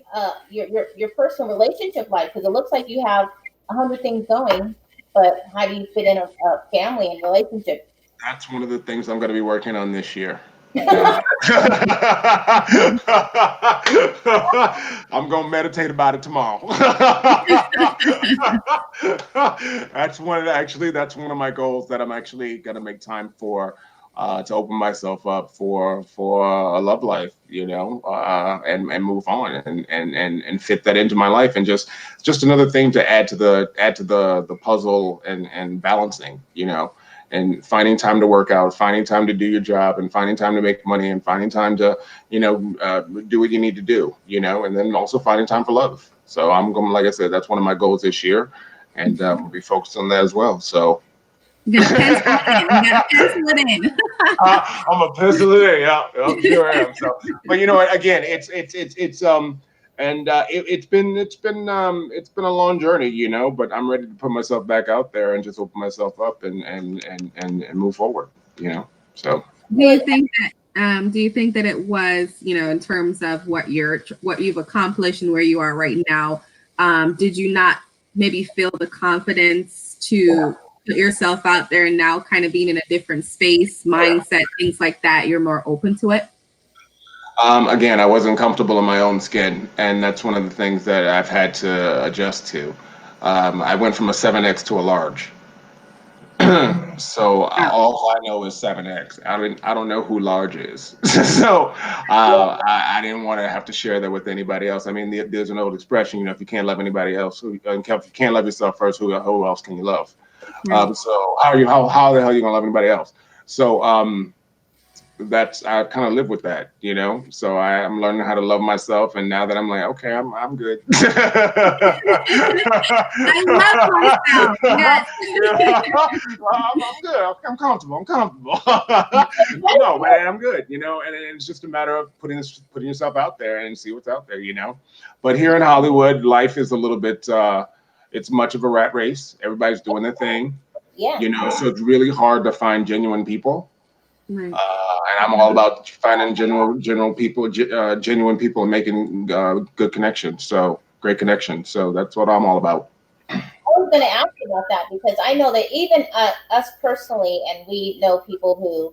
A: your personal relationship life? Because it looks like you have 100 things going, but how do you fit in a family and relationship?
B: That's one of the things I'm going to be working on this year. I'm gonna meditate about it tomorrow. That's one of my goals that I'm actually gonna make time for, to open myself up for a love life, and move on and fit that into my life, and just another thing to add to the puzzle and balancing, and finding time to work out, finding time to do your job, and finding time to make money, and finding time to, do what you need to do, and then also finding time for love. So I'm going, like I said, that's one of my goals this year, and we'll be focused on that as well. So
C: You gotta pencil it in. You gotta pencil it in.
B: I'm a pencil it in. Yeah, sure am. So, but you know what? Again, it's been a long journey, you know. But I'm ready to put myself back out there and just open myself up and move forward, you know. So,
C: Do you think that it was, you know, in terms of what you've accomplished and where you are right now, did you not maybe feel the confidence to put yourself out there, and now kind of being in a different space, mindset, things like that, you're more open to it?
B: again, I wasn't comfortable in my own skin, and that's one of the things that I've had to adjust to. I went from a 7X to a large. So all I know is 7X. I don't know who large is. So I didn't want to have to share that with anybody else. I mean, there's an old expression, you know, if you can't love anybody else, if you can't love yourself first, who else can you love?
C: Right.
B: So how the hell are you gonna love anybody else? So that's I kind of live with that, you know. So I'm learning how to love myself, and now that I'm like, okay, I'm good.
C: I love myself. Yes.
B: I'm good. I'm comfortable. I'm comfortable. No, man, I'm good. You know, and it's just a matter of putting yourself out there and see what's out there. You know, but here in Hollywood, life is a little bit. It's much of a rat race. Everybody's doing their thing.
A: Yeah.
B: You know, so it's really hard to find genuine people.
C: Right.
B: And I'm all about finding genuine people and making good connections. So great connections. So that's what I'm all about.
A: I was going to ask you about that because I know that even us personally, and we know people who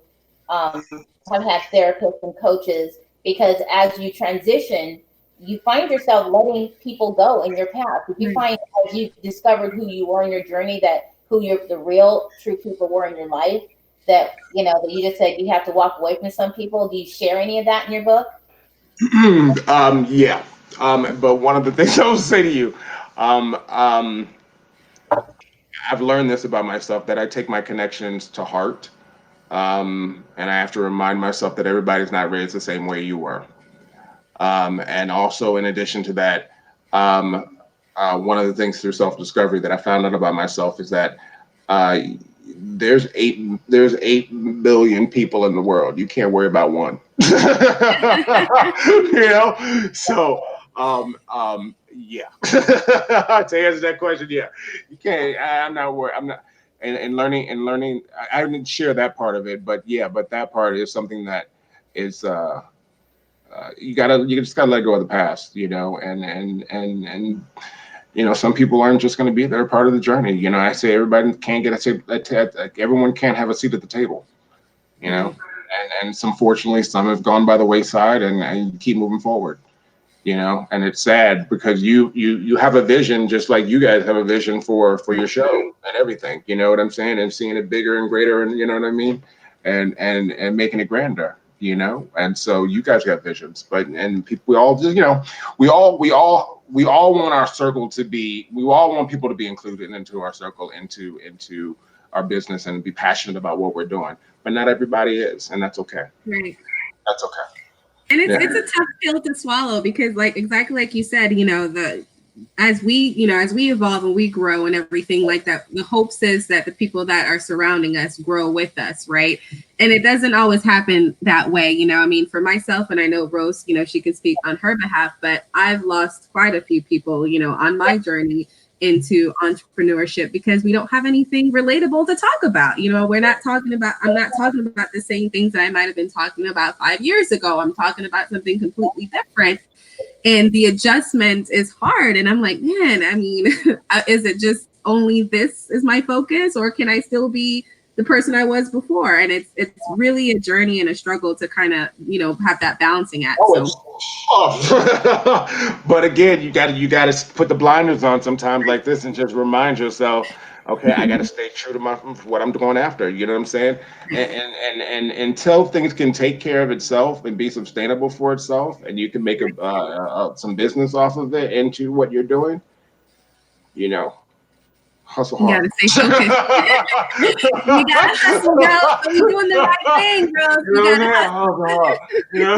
A: have had therapists and coaches, because as you transition, you find yourself letting people go in your path. If you find as you discovered who you were in your journey, that the real true people were in your life, that you know that you just said you have to walk away from some people. Do you share any of that in your book?
B: Yeah. But one of the things I will say to you, um, um, I've learned this about myself that I take my connections to heart. And I have to remind myself that everybody's not raised the same way you were. And also, in addition to that, um, one of the things through self-discovery that I found out about myself is that uh, there's 8 billion people in the world. You can't worry about one. You know, so yeah. To answer that question, yeah, you can't. I'm not worried. I'm not. And learning. I didn't share that part of it, but yeah, but that part is something that is. You just gotta let go of the past, you know, and you know, some people aren't just going to be there, part of the journey. You know, I say everybody can't get a seat. Everyone can't have a seat at the table. You know, and some fortunately some have gone by the wayside, and you keep moving forward. You know, and it's sad because you have a vision, just like you guys have a vision for your show and everything. You know what I'm saying? And seeing it bigger and greater, and you know what I mean, and making it grander. You know, and so you guys got visions, but and people, we all just, you know, we all want our circle to be. We all want people to be included into our circle, into our business, and be passionate about what we're doing. But not everybody is, and that's okay.
C: Right.
B: That's okay.
C: And
B: Yeah.
C: it's a tough pill to swallow because, like, exactly like you said, you know, as we evolve and we grow and everything like that, the hopes is that the people that are surrounding us grow with us, right? And it doesn't always happen that way, you know. I mean, for myself, and I know Rose, you know, she can speak on her behalf, but I've lost quite a few people, you know, on my journey into entrepreneurship because we don't have anything relatable to talk about. You know, I'm not talking about the same things that I might have been talking about 5 years ago. I'm talking about something completely different. And the adjustment is hard. And I'm like, man, I mean, is it just only this is my focus, or can I still be the person I was before? And it's really a journey and a struggle to kind of, you know, have that balancing act.
B: Oh,
C: So
B: it's tough. But again, you gotta put the blinders on sometimes like this and just remind yourself, okay, I gotta stay true to what I'm going after. You know what I'm saying? And until things can take care of itself and be sustainable for itself, and you can make some business off of it into what you're doing, you know, hustle
C: you
B: hard.
C: gotta stay focused. You gotta hustle, girl. So we doing the right thing, girl.
B: You
C: You
B: know what
C: gotta
B: I'm saying?
C: hustle.
B: Oh God. You know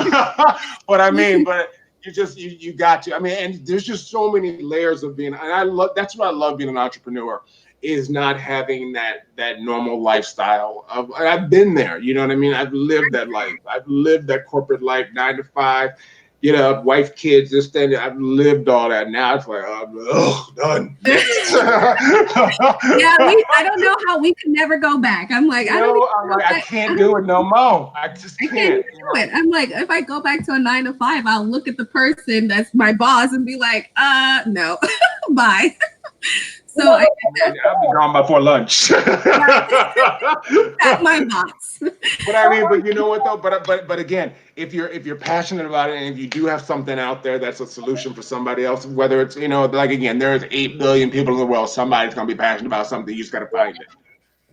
B: what I mean? But you got to. I mean, and there's just so many layers of being, and I love that's what I love being an entrepreneur is not having that normal lifestyle of, I've been there, you know what I mean? I've lived that life. I've lived that corporate life, 9 to 5, you know, wife, kids, this, that. I've lived all that. Now it's like, done. Next.
C: Yeah, I don't know how we could never go back. I'm like,
B: You know, I'm like, I can't do it no more. I just
C: I
B: can't.
C: can't do it. I'm like, if I go back to a 9 to 5, I'll look at the person that's my boss and be like, no, bye. So
B: I'll be gone before lunch.
C: at my boss.
B: But I mean, but you know what though? But again, if you're passionate about it, and if you do have something out there that's a solution for somebody else, whether it's, you know, like again, there's 8 billion people in the world. Somebody's gonna be passionate about something. You just gotta find it.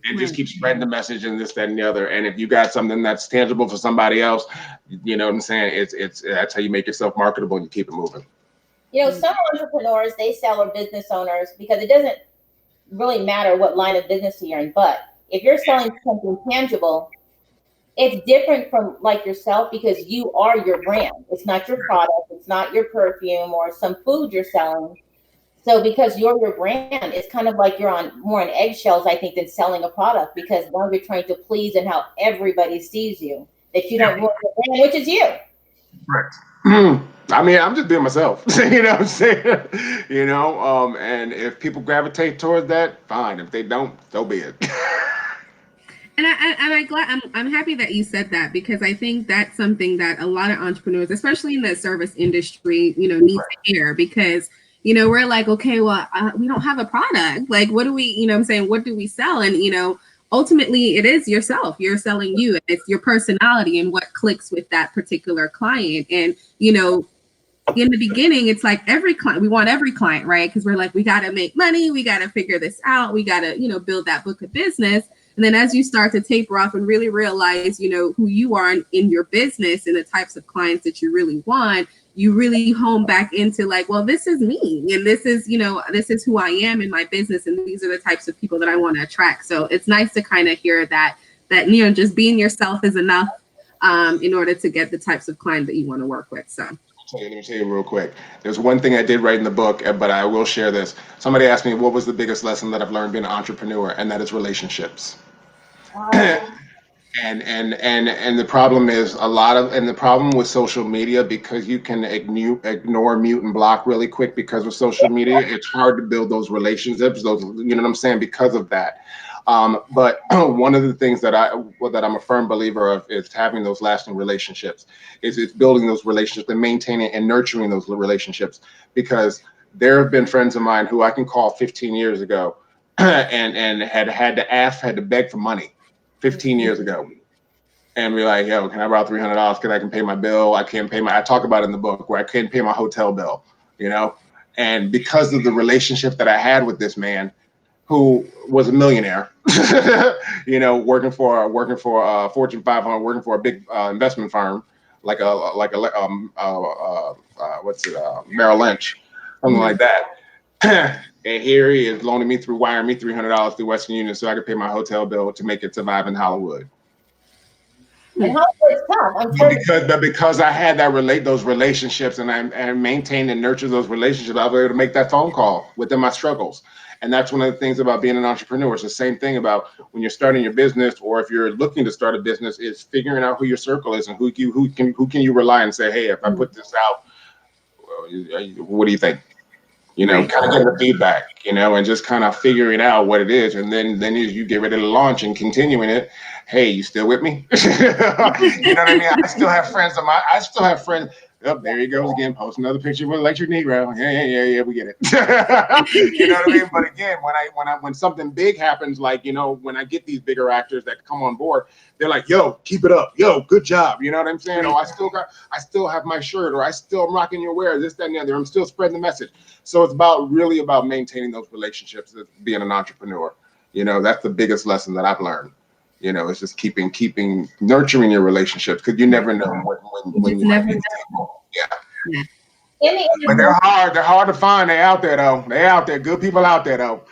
B: And just keep spreading the message and this, that, and the other. And if you got something that's tangible for somebody else, you know what I'm saying? It's that's how you make yourself marketable and you keep it moving.
A: You know, some entrepreneurs, they sell, or business owners, because it doesn't really matter what line of business you're in. But if you're selling something tangible, it's different from like yourself, because you are your brand. It's not your product. It's not your perfume or some food you're selling. So because you're your brand, it's kind of like you're on more on eggshells, I think, than selling a product, because now you're trying to please and how everybody sees you, that you don't ruin your brand, which is you.
B: Right. I mean, I'm just being myself. You know what I'm saying? You know, and if people gravitate towards that, fine. If they don't, so be it.
C: And I'm happy that you said that, because I think that's something that a lot of entrepreneurs, especially in the service industry, you know, need to hear, because, you know, we're like, okay, well, we don't have a product. Like, what do we, you know what I'm saying? What do we sell? And, you know, ultimately it is yourself. You're selling you, and it's your personality and what clicks with that particular client. And, you know, in the beginning, it's like every client, we want every client, right? Because we're like, we got to make money. We got to figure this out. We got to, you know, build that book of business. And then as you start to taper off and really realize, you know, who you are in your business and the types of clients that you really want, you really hone back into like, well, this is me. And this is, you know, this is who I am in my business. And these are the types of people that I want to attract. So it's nice to kind of hear that, you know, just being yourself is enough in order to get the types of clients that you want to work with. So.
B: Let me tell you real quick. There's one thing I did write in the book, but I will share this. Somebody asked me, what was the biggest lesson that I've learned being an entrepreneur? And that is relationships. And the problem is the problem with social media, because you can ignore, mute, and block really quick because of social media. It's hard to build those relationships, those, you know what I'm saying, because of that. But one of the things that I'm a firm believer of is having those lasting relationships. It's building those relationships and maintaining and nurturing those relationships, because there have been friends of mine who I can call 15 years ago and had to beg for money 15 years ago. And be like, yo, can I borrow $300 because I can pay my bill? I talk about it in the book where I can't pay my hotel bill, you know? And because of the relationship that I had with this man, who was a millionaire, you know, working for Fortune 500, working for a big investment firm, Merrill Lynch, something like that. And here he is wiring me $300 through Western Union so I could pay my hotel bill to make it survive in Hollywood.
A: And Hollywood's tough. I'm sure.
B: Because I had those relationships, and I maintained and nurtured those relationships, I was able to make that phone call within my struggles. And that's one of the things about being an entrepreneur. It's the same thing about when you're starting your business, or if you're looking to start a business, is figuring out who your circle is and who can you rely on and say, hey, if I put this out, what do you think? You know, kind of getting the feedback, you know, and just kind of figuring out what it is. And then as you get ready to launch and continuing it, hey, you still with me? You know what I mean? I still have friends. Oh, there he goes again, post another picture with electric Negro. Yeah, we get it. You know what I mean? But again, when something big happens, like, you know, when I get these bigger actors that come on board, they're like, yo, keep it up. Yo, good job. You know what I'm saying? Oh, I still have my shirt, or I still am rocking your wear, this, that, and the other. I'm still spreading the message. So it's really about maintaining those relationships as being an entrepreneur. You know, that's the biggest lesson that I've learned. You know, it's just nurturing your relationships, because you never know when you never know.
C: Yeah.
A: In the
B: But they're hard. They're hard to find. They're out there though. They're out there. Good people out there though.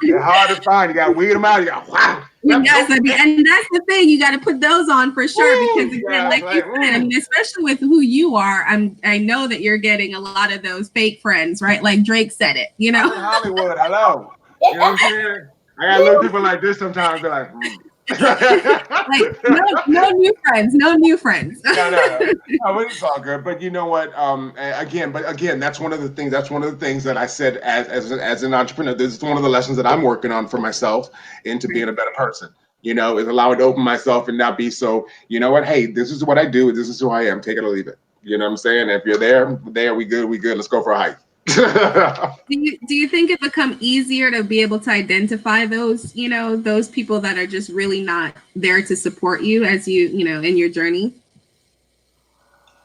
B: They're hard to find. You got to weed them out. You got wow.
C: Yes, and that's the thing. You got to put those on for sure because again, like you said, I mean, especially with who you are, I know that you're getting a lot of those fake friends, right? Like Drake said it, you know.
B: I'm in Hollywood, hello. You know what I'm saying? I got little people like this sometimes. They're like,
C: like no new friends, no new friends.
B: No, but it's all good. But you know what? Again, that's one of the things. That's one of the things that I said as an entrepreneur. This is one of the lessons that I'm working on for myself into being a better person. You know, is allowing to open myself and not be so. You know what? Hey, this is what I do. This is who I am. Take it or leave it. You know what I'm saying? If you're there, we good. Let's go for a hike.
C: Do you think it become easier to be able to identify those, you know, those people that are just really not there to support you as you know, in your journey?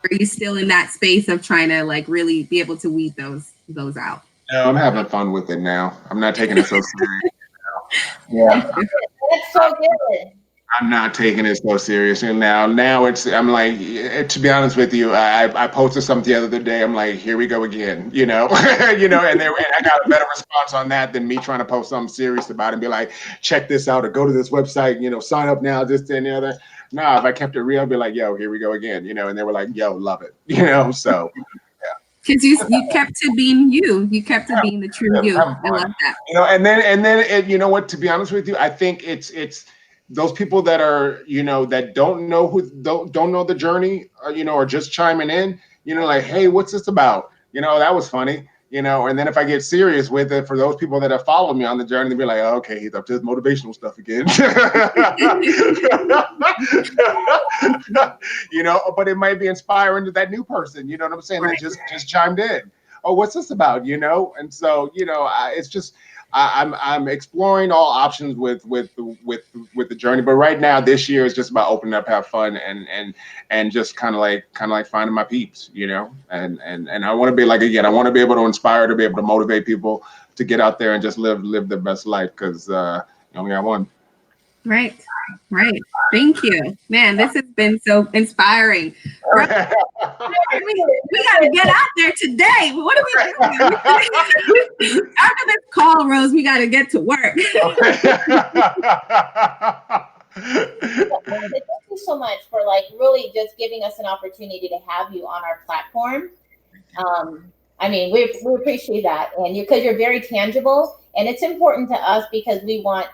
C: Or are you still in that space of trying to like really be able to weed those out?
B: No, I'm having fun with it now. I'm not taking it so serious. Yeah.
A: That's so good.
B: I'm not taking it so serious. And now I'm like, to be honest with you, I posted something the other day. I'm like, here we go again, you know, and I got a better response on that than me trying to post something serious about it and be like, check this out or go to this website, you know, sign up now, this, and the other. No, if I kept it real, I'd be like, yo, here we go again, you know, and they were like, yo, love it, you know, so.
C: Because you kept to being you. You kept to being the true you. I love that.
B: You know, and then you know what? To be honest with you, I think it's those people that are, you know, that don't know the journey, you know, or just chiming in, you know, like, hey, what's this about? You know, that was funny, you know. And then if I get serious with it, for those people that have followed me on the journey, they'll be like, oh, okay, he's up to his motivational stuff again. You know, but it might be inspiring to that new person, you know what I'm saying? Right. That just chimed in. Oh, what's this about? You know, and so, you know, it's just I'm exploring all options with the journey. But right now, this year is just about opening up, have fun, and just kind of like finding my peeps, you know. And I want to be like, again, I want to be able to inspire, to be able to motivate people to get out there and just live their best life, because you only got one.
C: Right. Thank you, man. This has been so inspiring. We got to get out there today. What are we doing? After this call, Rose, we got to get to work.
A: Thank you so much for like really just giving us an opportunity to have you on our platform. I mean, we appreciate that, and because you're very tangible, and it's important to us because we want.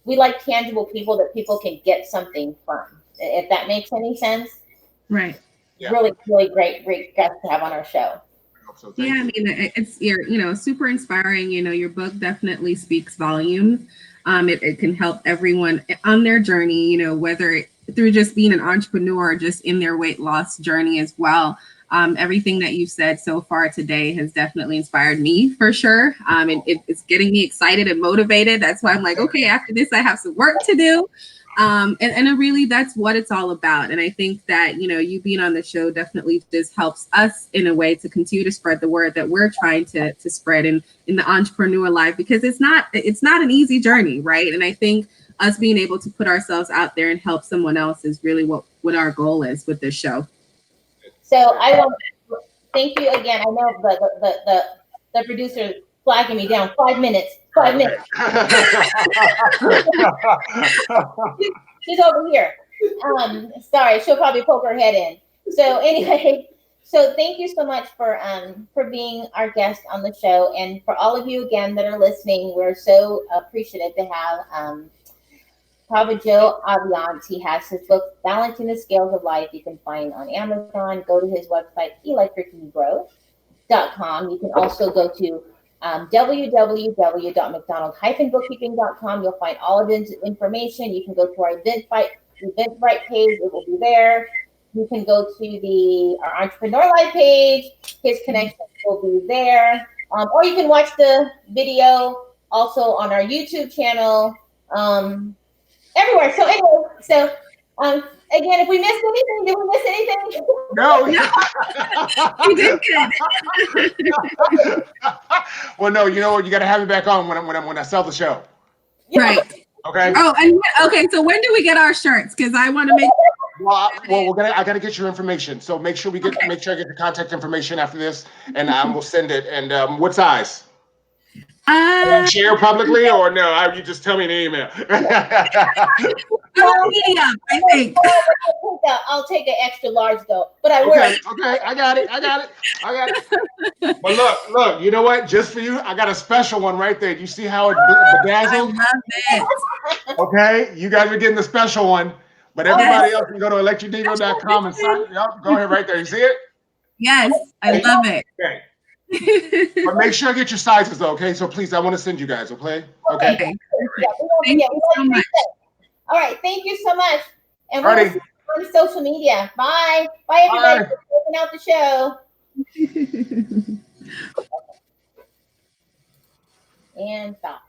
A: We like tangible people that people can get something from, if that makes any sense.
C: Right.
A: Yeah. Really great guest to have on our show.
B: So
C: yeah, I mean, it's you know, super inspiring. You know, your book definitely speaks volumes. It can help everyone on their journey, you know, whether through just being an entrepreneur or just in their weight loss journey as well. Everything that you've said so far today has definitely inspired me for sure. It's getting me excited and motivated. That's why I'm like, okay, after this, I have some work to do. And really, that's what it's all about. And I think that, you know, you being on the show definitely just helps us in a way to continue to spread the word that we're trying to spread in the entrepreneur life, because it's not an easy journey, right? And I think us being able to put ourselves out there and help someone else is really what our goal is with this show.
A: So I want to thank you again. I know the producer is flagging me down. 5 minutes. 5 minutes. She's over here. Sorry, she'll probably poke her head in. So anyway, so thank you so much for being our guest on the show, and for all of you again that are listening. We're so appreciative to have Papa Joe Aviance. He has his book, Balancing the Scales of Life. You can find on Amazon. Go to his website, electricgrowth.com. You can also go to www.mcdonald-bookkeeping.com. You'll find all of his information. You can go to our Eventbrite page. It will be there. You can go to our Entrepreneur Life page. His connections will be there. Or you can watch the video also on our YouTube channel. Everywhere. So anyway, again, if we missed anything, did we miss anything?
B: No.
C: You did good.
B: Well, no, you know what? You got to have me back on when I sell the show.
C: Right.
B: Okay.
C: Oh, and okay. So when do we get our shirts? Because I want to make.
B: I gotta get your information. So make sure
C: Okay.
B: make sure I get your contact information after this, and we'll send it. And what size? Share publicly or no? You just tell me in an email.
C: Medium, I think.
A: I'll take an extra large though. But I
B: Okay, I got it. But look, you know what? Just for you, I got a special one right there. You see how it bedazzled?
C: I love it.
B: Okay, you guys are getting the special one, but everybody else can go to electricdiva.com and sign. Yep, go ahead right there. You see it?
C: Yes, I love it.
B: Okay. But make sure I get your sizes though, okay? So please, I want to send you guys, okay?
C: Okay.
A: Yeah,
C: Thank you so much.
A: All right, thank you so much. And we'll
B: Alrighty.
A: see you on social media. Bye. Bye, everybody.
B: Bye.
A: For checking out the show. And stop.